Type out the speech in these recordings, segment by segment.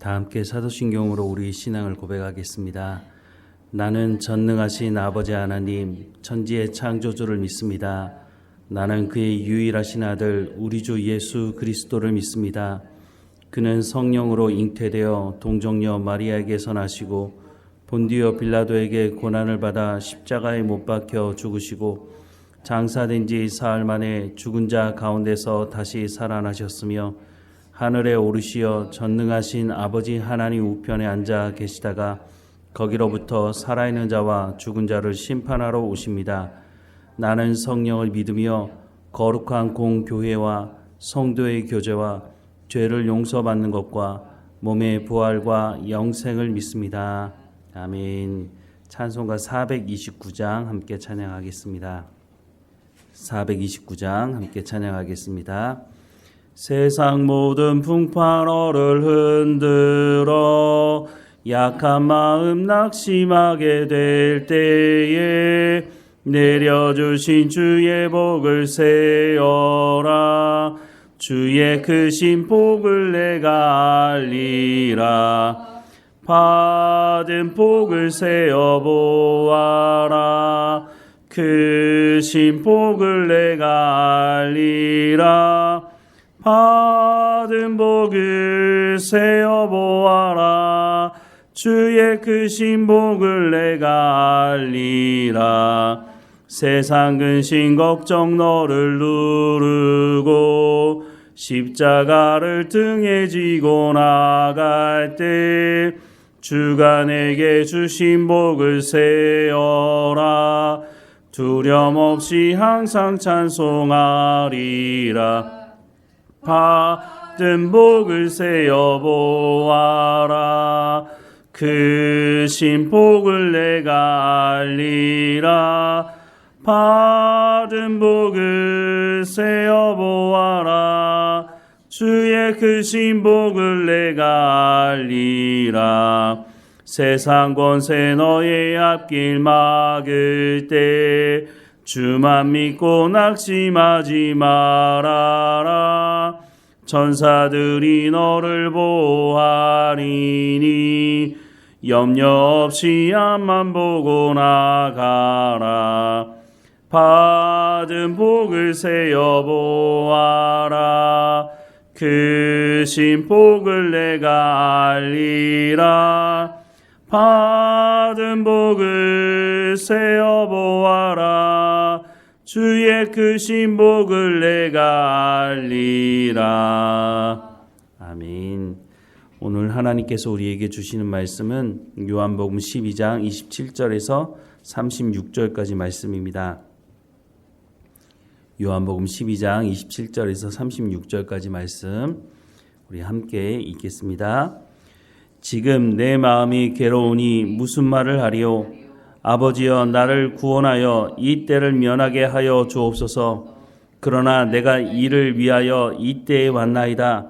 다 함께 사도신경으로 우리 신앙을 고백하겠습니다. 나는 전능하신 아버지 하나님, 천지의 창조주를 믿습니다. 나는 그의 유일하신 아들 우리 주 예수 그리스도를 믿습니다. 그는 성령으로 잉태되어 동정녀 마리아에게서 나시고 본디오 빌라도에게 고난을 받아 십자가에 못 박혀 죽으시고 장사된 지 사흘 만에 죽은 자 가운데서 다시 살아나셨으며 하늘에 오르시어 전능하신 아버지 하나님 우편에 앉아 계시다가 거기로부터 살아있는 자와 죽은 자를 심판하러 오십니다. 나는 성령을 믿으며 거룩한 공교회와 성도의 교제와 죄를 용서받는 것과 몸의 부활과 영생을 믿습니다. 아멘. 찬송가 429장 함께 찬양하겠습니다. 429장 함께 찬양하겠습니다. 세상 모든 풍파로를 흔들어 약한 마음 낙심하게 될 때에 내려주신 주의 복을 세어라. 주의 크신 복을 내가 알리라. 받은 복을 세어 보아라. 크신 복을 내가 알리라. 받은 복을 세어 보아라. 주의 크신 복을 내가 알리라. 세상 근심 걱정 너를 누르고 십자가를 등에 지고 나갈 때 주가 내게 주신 복을 세어라. 두려움 없이 항상 찬송하리라. 받은 복을 세어 보아라. 크신 복을 내가 알리라. 받은 복을 세어 보아라. 주의 크신 복을 내가 알리라. 세상 권세 너의 앞길 막을 때 주만 믿고 낙심하지 말아라. 천사들이 너를 보호하리니 염려 없이 앞만 보고 나가라. 받은 복을 세어 보아라. 크신 복을 내가 알리라. 받은 복을 세어 보아라. 주의 크신 복을 내가 알리라. 아멘. 오늘 하나님께서 우리에게 주시는 말씀은 요한복음 12장 27절에서 36절까지 말씀입니다. 요한복음 12장 27절에서 36절까지 말씀 우리 함께 읽겠습니다. 지금 내 마음이 괴로우니 무슨 말을 하리요? 아버지여 나를 구원하여 이 때를 면하게 하여 주옵소서. 그러나 내가 이를 위하여 이 때에 왔나이다.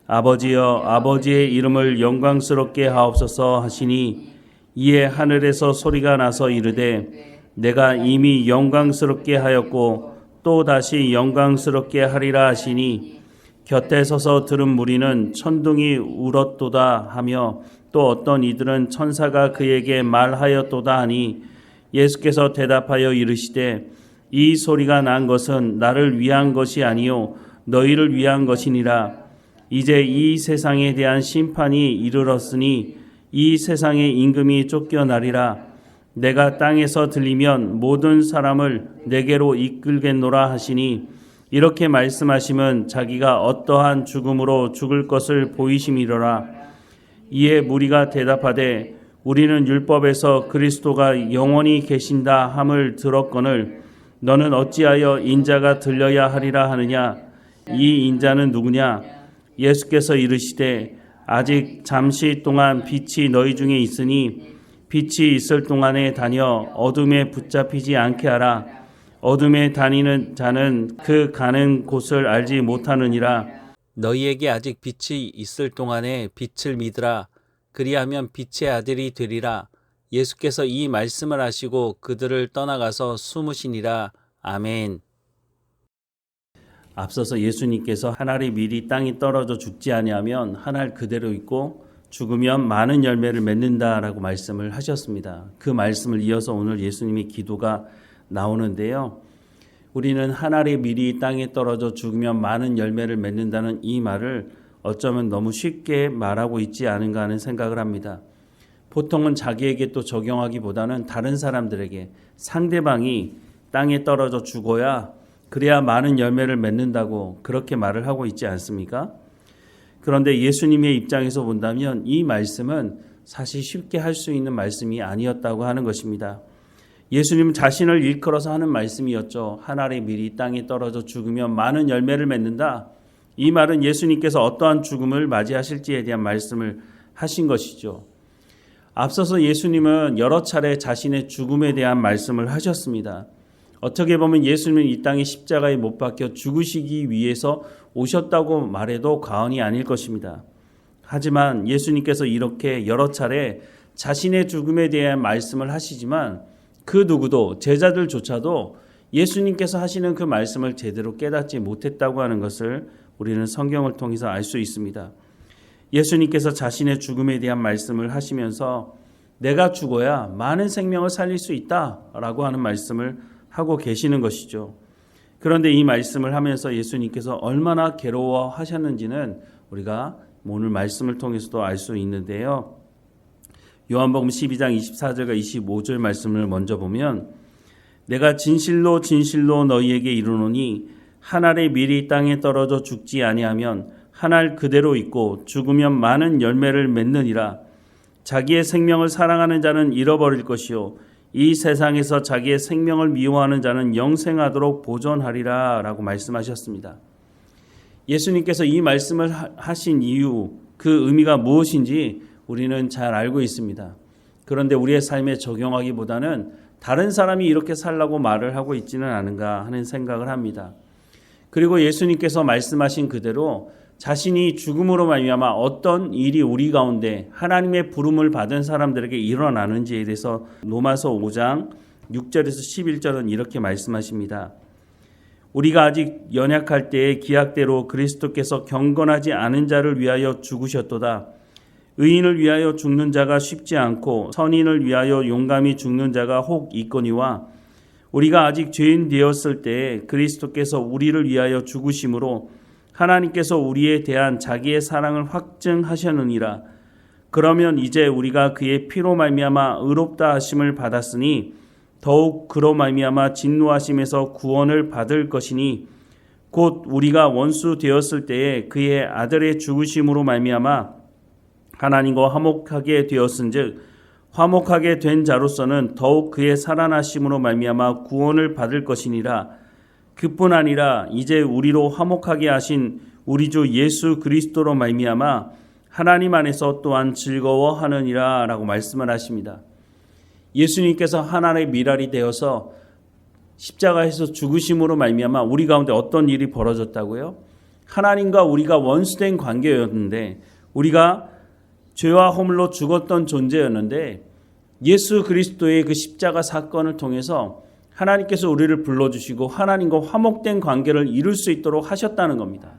아버지여 아버지의 이름을 영광스럽게 하옵소서 하시니 이에 하늘에서 소리가 나서 이르되 내가 이미 영광스럽게 하였고 또 다시 영광스럽게 하리라 하시니 곁에 서서 들은 무리는 천둥이 울었도다 하며 또 어떤 이들은 천사가 그에게 말하였도다 하니 예수께서 대답하여 이르시되 이 소리가 난 것은 나를 위한 것이 아니요 너희를 위한 것이니라. 이제 이 세상에 대한 심판이 이르렀으니 이 세상의 임금이 쫓겨나리라. 내가 땅에서 들리면 모든 사람을 내게로 이끌겠노라 하시니 이렇게 말씀하시면 자기가 어떠한 죽음으로 죽을 것을 보이심이로라. 이에 무리가 대답하되 우리는 율법에서 그리스도가 영원히 계신다 함을 들었거늘 너는 어찌하여 인자가 들려야 하리라 하느냐. 이 인자는 누구냐? 예수께서 이르시되 아직 잠시 동안 빛이 너희 중에 있으니 빛이 있을 동안에 다녀 어둠에 붙잡히지 않게 하라. 어둠에 다니는 자는 그 가는 곳을 알지 못하느니라. 너희에게 아직 빛이 있을 동안에 빛을 믿으라. 그리하면 빛의 아들이 되리라. 예수께서 이 말씀을 하시고 그들을 떠나가서 숨으시니라. 아멘. 앞서서 예수님께서 한 알이 미리 땅에 떨어져 죽지 아니하면 한 알 그대로 있고 죽으면 많은 열매를 맺는다라고 말씀을 하셨습니다. 그 말씀을 이어서 오늘 예수님의 기도가 나오는데요. 우리는 한 알의 밀이 땅에 떨어져 죽으면 많은 열매를 맺는다는 이 말을 어쩌면 너무 쉽게 말하고 있지 않은가 하는 생각을 합니다. 보통은 자기에게 또 적용하기보다는 다른 사람들에게 상대방이 땅에 떨어져 죽어야 그래야 많은 열매를 맺는다고 그렇게 말을 하고 있지 않습니까? 그런데 예수님의 입장에서 본다면 이 말씀은 사실 쉽게 할 수 있는 말씀이 아니었다고 하는 것입니다. 예수님은 자신을 일컬어서 하는 말씀이었죠. 한 알의 밀이 땅에 떨어져 죽으면 많은 열매를 맺는다. 이 말은 예수님께서 어떠한 죽음을 맞이하실지에 대한 말씀을 하신 것이죠. 앞서서 예수님은 여러 차례 자신의 죽음에 대한 말씀을 하셨습니다. 어떻게 보면 예수님은 이 땅에 십자가에 못 박혀 죽으시기 위해서 오셨다고 말해도 과언이 아닐 것입니다. 하지만 예수님께서 이렇게 여러 차례 자신의 죽음에 대한 말씀을 하시지만 그 누구도 제자들조차도 예수님께서 하시는 그 말씀을 제대로 깨닫지 못했다고 하는 것을 우리는 성경을 통해서 알 수 있습니다. 예수님께서 자신의 죽음에 대한 말씀을 하시면서 내가 죽어야 많은 생명을 살릴 수 있다라고 하는 말씀을 하고 계시는 것이죠. 그런데 이 말씀을 하면서 예수님께서 얼마나 괴로워하셨는지는 우리가 오늘 말씀을 통해서도 알 수 있는데요. 요한복음 12장 24절과 25절 말씀을 먼저 보면 내가 진실로 진실로 너희에게 이르노니 한 알의 밀이 땅에 떨어져 죽지 아니하면 한 알 그대로 있고 죽으면 많은 열매를 맺느니라. 자기의 생명을 사랑하는 자는 잃어버릴 것이요 이 세상에서 자기의 생명을 미워하는 자는 영생하도록 보존하리라 라고 말씀하셨습니다. 예수님께서 이 말씀을 하신 이유, 그 의미가 무엇인지 우리는 잘 알고 있습니다. 그런데 우리의 삶에 적용하기보다는 다른 사람이 이렇게 살라고 말을 하고 있지는 않은가 하는 생각을 합니다. 그리고 예수님께서 말씀하신 그대로 자신이 죽음으로 말미암아 어떤 일이 우리 가운데 하나님의 부름을 받은 사람들에게 일어나는지에 대해서 로마서 5장 6절에서 11절은 이렇게 말씀하십니다. 우리가 아직 연약할 때의 기약대로 그리스도께서 경건하지 않은 자를 위하여 죽으셨도다. 의인을 위하여 죽는 자가 쉽지 않고 선인을 위하여 용감히 죽는 자가 혹 있거니와 우리가 아직 죄인 되었을 때에 그리스도께서 우리를 위하여 죽으심으로 하나님께서 우리에 대한 자기의 사랑을 확증하셨느니라. 그러면 이제 우리가 그의 피로 말미암아 의롭다 하심을 받았으니 더욱 그로 말미암아 진노하심에서 구원을 받을 것이니 곧 우리가 원수 되었을 때에 그의 아들의 죽으심으로 말미암아 하나님과 화목하게 되었은즉 화목하게 된 자로서는 더욱 그의 살아나심으로 말미암아 구원을 받을 것이니라. 그뿐 아니라 이제 우리로 화목하게 하신 우리 주 예수 그리스도로 말미암아 하나님 안에서 또한 즐거워하느니라 라고 말씀을 하십니다. 예수님께서 하나님의 밀알이 되어서 십자가에서 죽으심으로 말미암아 우리 가운데 어떤 일이 벌어졌다고요? 하나님과 우리가 원수된 관계였는데 우리가 죄와 허물로 죽었던 존재였는데 예수 그리스도의 그 십자가 사건을 통해서 하나님께서 우리를 불러주시고 하나님과 화목된 관계를 이룰 수 있도록 하셨다는 겁니다.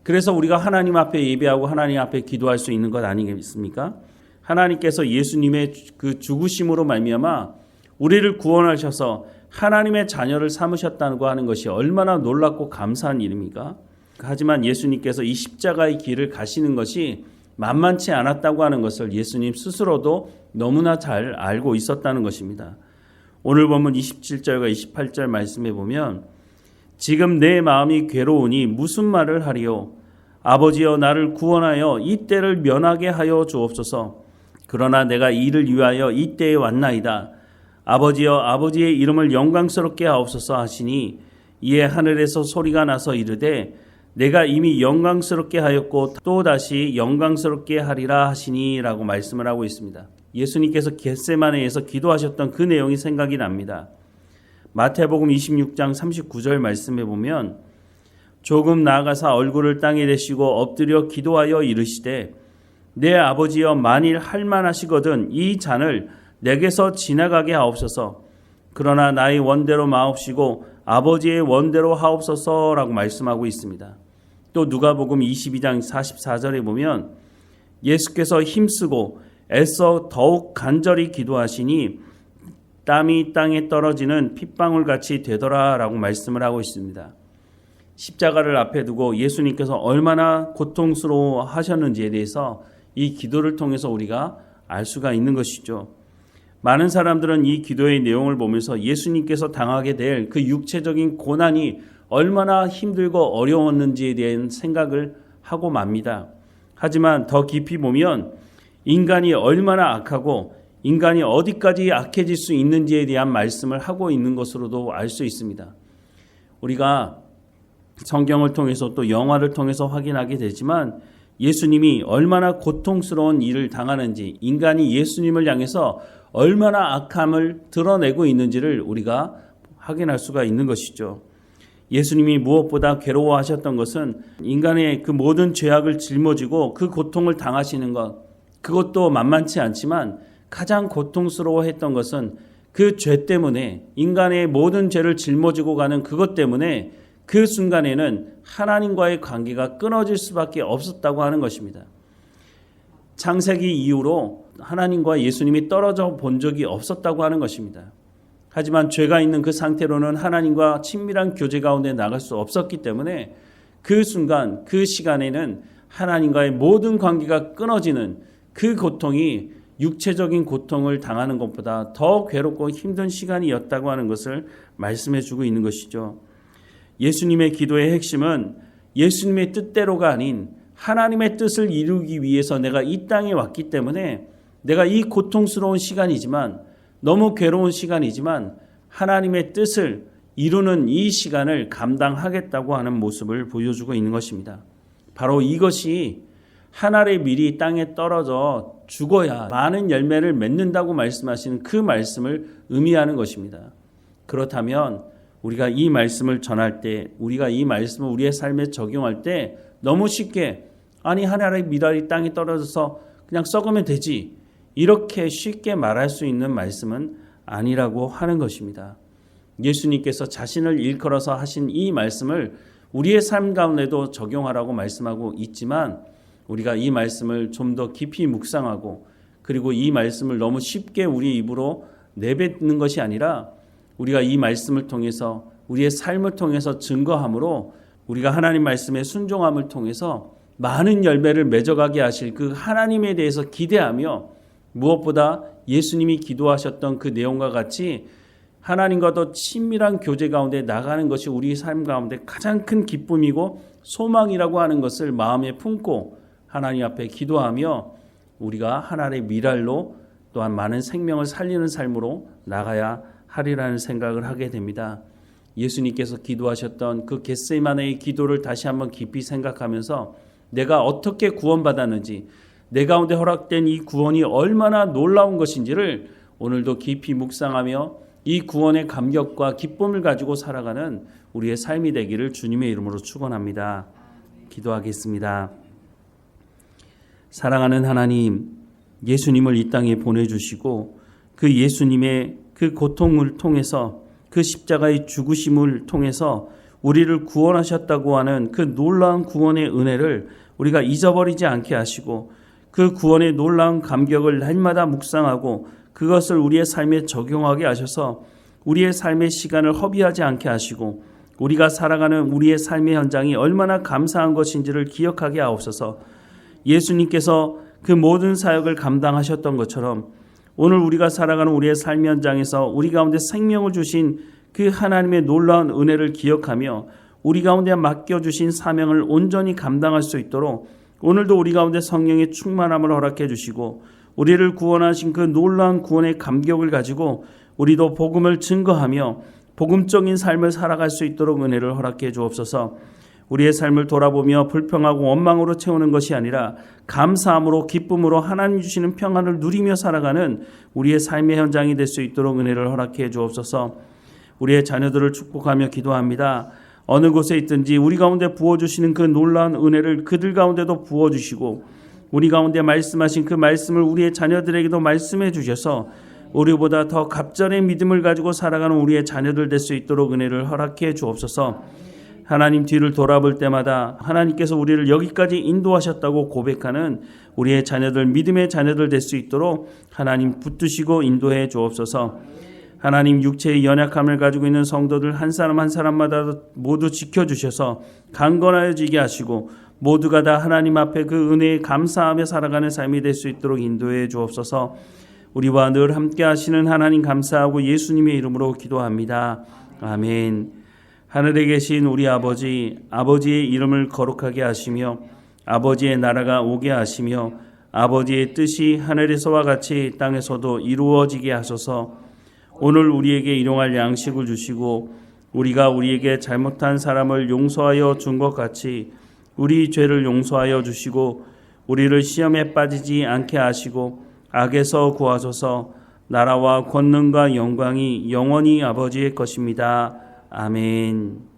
그래서 우리가 하나님 앞에 예배하고 하나님 앞에 기도할 수 있는 것 아니겠습니까? 하나님께서 예수님의 그 죽으심으로 말미암아 우리를 구원하셔서 하나님의 자녀를 삼으셨다고 하는 것이 얼마나 놀랍고 감사한 일입니까? 하지만 예수님께서 이 십자가의 길을 가시는 것이 만만치 않았다고 하는 것을 예수님 스스로도 너무나 잘 알고 있었다는 것입니다. 오늘 본문 27절과 28절 말씀에 보면 지금 내 마음이 괴로우니 무슨 말을 하리요? 아버지여 나를 구원하여 이 때를 면하게 하여 주옵소서. 그러나 내가 이를 위하여 이 때에 왔나이다. 아버지여 아버지의 이름을 영광스럽게 하옵소서 하시니 이에 하늘에서 소리가 나서 이르되 내가 이미 영광스럽게 하였고 또다시 영광스럽게 하리라 하시니 라고 말씀을 하고 있습니다. 예수님께서 겟세마네에서 기도하셨던 그 내용이 생각이 납니다. 마태복음 26장 39절 말씀에 보면 조금 나아가사 얼굴을 땅에 대시고 엎드려 기도하여 이르시되 내 아버지여 만일 할만하시거든 이 잔을 내게서 지나가게 하옵소서. 그러나 나의 원대로 마옵시고 아버지의 원대로 하옵소서라고 말씀하고 있습니다. 또 누가복음 22장 44절에 보면 예수께서 힘쓰고 애써 더욱 간절히 기도하시니 땀이 땅에 떨어지는 핏방울같이 되더라라고 말씀을 하고 있습니다. 십자가를 앞에 두고 예수님께서 얼마나 고통스러워 하셨는지에 대해서 이 기도를 통해서 우리가 알 수가 있는 것이죠. 많은 사람들은 이 기도의 내용을 보면서 예수님께서 당하게 될 그 육체적인 고난이 얼마나 힘들고 어려웠는지에 대한 생각을 하고 맙니다. 하지만 더 깊이 보면 인간이 얼마나 악하고 인간이 어디까지 악해질 수 있는지에 대한 말씀을 하고 있는 것으로도 알 수 있습니다. 우리가 성경을 통해서 또 영화를 통해서 확인하게 되지만 예수님이 얼마나 고통스러운 일을 당하는지, 인간이 예수님을 향해서 얼마나 악함을 드러내고 있는지를 우리가 확인할 수가 있는 것이죠. 예수님이 무엇보다 괴로워하셨던 것은 인간의 그 모든 죄악을 짊어지고 그 고통을 당하시는 것, 그것도 만만치 않지만 가장 고통스러워했던 것은 그 죄 때문에, 인간의 모든 죄를 짊어지고 가는 그것 때문에 그 순간에는 하나님과의 관계가 끊어질 수밖에 없었다고 하는 것입니다. 창세기 이후로 하나님과 예수님이 떨어져 본 적이 없었다고 하는 것입니다. 하지만 죄가 있는 그 상태로는 하나님과 친밀한 교제 가운데 나갈 수 없었기 때문에 그 순간, 그 시간에는 하나님과의 모든 관계가 끊어지는 그 고통이 육체적인 고통을 당하는 것보다 더 괴롭고 힘든 시간이었다고 하는 것을 말씀해 주고 있는 것이죠. 예수님의 기도의 핵심은 예수님의 뜻대로가 아닌 하나님의 뜻을 이루기 위해서 내가 이 땅에 왔기 때문에 내가 이 고통스러운 시간이지만, 너무 괴로운 시간이지만 하나님의 뜻을 이루는 이 시간을 감당하겠다고 하는 모습을 보여주고 있는 것입니다. 바로 이것이 하늘의 밀이 땅에 떨어져 죽어야 많은 열매를 맺는다고 말씀하시는 그 말씀을 의미하는 것입니다. 그렇다면 우리가 이 말씀을 전할 때, 우리가 이 말씀을 우리의 삶에 적용할 때 너무 쉽게 아니 하늘의 밀이 땅에 떨어져서 그냥 썩으면 되지, 이렇게 쉽게 말할 수 있는 말씀은 아니라고 하는 것입니다. 예수님께서 자신을 일컬어서 하신 이 말씀을 우리의 삶 가운데도 적용하라고 말씀하고 있지만 우리가 이 말씀을 좀 더 깊이 묵상하고 그리고 이 말씀을 너무 쉽게 우리 입으로 내뱉는 것이 아니라 우리가 이 말씀을 통해서 우리의 삶을 통해서 증거함으로 우리가 하나님 말씀의 순종함을 통해서 많은 열매를 맺어가게 하실 그 하나님에 대해서 기대하며 무엇보다 예수님이 기도하셨던 그 내용과 같이 하나님과 더 친밀한 교제 가운데 나가는 것이 우리 삶 가운데 가장 큰 기쁨이고 소망이라고 하는 것을 마음에 품고 하나님 앞에 기도하며 우리가 하나님의 미랄로 또한 많은 생명을 살리는 삶으로 나가야 하리라는 생각을 하게 됩니다. 예수님께서 기도하셨던 그 겟세마네의 기도를 다시 한번 깊이 생각하면서 내가 어떻게 구원받았는지, 내 가운데 허락된 이 구원이 얼마나 놀라운 것인지를 오늘도 깊이 묵상하며 이 구원의 감격과 기쁨을 가지고 살아가는 우리의 삶이 되기를 주님의 이름으로 축원합니다. 기도하겠습니다. 사랑하는 하나님, 예수님을 이 땅에 보내주시고 그 예수님의 그 고통을 통해서, 그 십자가의 죽으심을 통해서 우리를 구원하셨다고 하는 그 놀라운 구원의 은혜를 우리가 잊어버리지 않게 하시고 그 구원의 놀라운 감격을 날마다 묵상하고 그것을 우리의 삶에 적용하게 하셔서 우리의 삶의 시간을 허비하지 않게 하시고 우리가 살아가는 우리의 삶의 현장이 얼마나 감사한 것인지를 기억하게 하옵소서. 예수님께서 그 모든 사역을 감당하셨던 것처럼 오늘 우리가 살아가는 우리의 삶 현장에서 우리 가운데 생명을 주신 그 하나님의 놀라운 은혜를 기억하며 우리 가운데 맡겨주신 사명을 온전히 감당할 수 있도록 오늘도 우리 가운데 성령의 충만함을 허락해 주시고 우리를 구원하신 그 놀라운 구원의 감격을 가지고 우리도 복음을 증거하며 복음적인 삶을 살아갈 수 있도록 은혜를 허락해 주옵소서. 우리의 삶을 돌아보며 불평하고 원망으로 채우는 것이 아니라 감사함으로 기쁨으로 하나님 주시는 평안을 누리며 살아가는 우리의 삶의 현장이 될 수 있도록 은혜를 허락해 주옵소서. 우리의 자녀들을 축복하며 기도합니다. 어느 곳에 있든지 우리 가운데 부어주시는 그 놀라운 은혜를 그들 가운데도 부어주시고 우리 가운데 말씀하신 그 말씀을 우리의 자녀들에게도 말씀해 주셔서 우리보다 더 갑절의 믿음을 가지고 살아가는 우리의 자녀들 될 수 있도록 은혜를 허락해 주옵소서. 하나님 뒤를 돌아볼 때마다 하나님께서 우리를 여기까지 인도하셨다고 고백하는 우리의 자녀들, 믿음의 자녀들 될 수 있도록 하나님 붙드시고 인도해 주옵소서. 하나님 육체의 연약함을 가지고 있는 성도들 한 사람 한 사람마다 모두 지켜주셔서 강건하여지게 하시고 모두가 다 하나님 앞에 그 은혜에 감사하며 살아가는 삶이 될 수 있도록 인도해 주옵소서. 우리와 늘 함께 하시는 하나님 감사하고 예수님의 이름으로 기도합니다. 아멘. 하늘에 계신 우리 아버지, 아버지의 이름을 거룩하게 하시며 아버지의 나라가 오게 하시며 아버지의 뜻이 하늘에서와 같이 땅에서도 이루어지게 하소서. 오늘 우리에게 일용할 양식을 주시고 우리가 우리에게 잘못한 사람을 용서하여 준 것 같이 우리 죄를 용서하여 주시고 우리를 시험에 빠지지 않게 하시고 악에서 구하소서. 나라와 권능과 영광이 영원히 아버지의 것입니다. 아멘.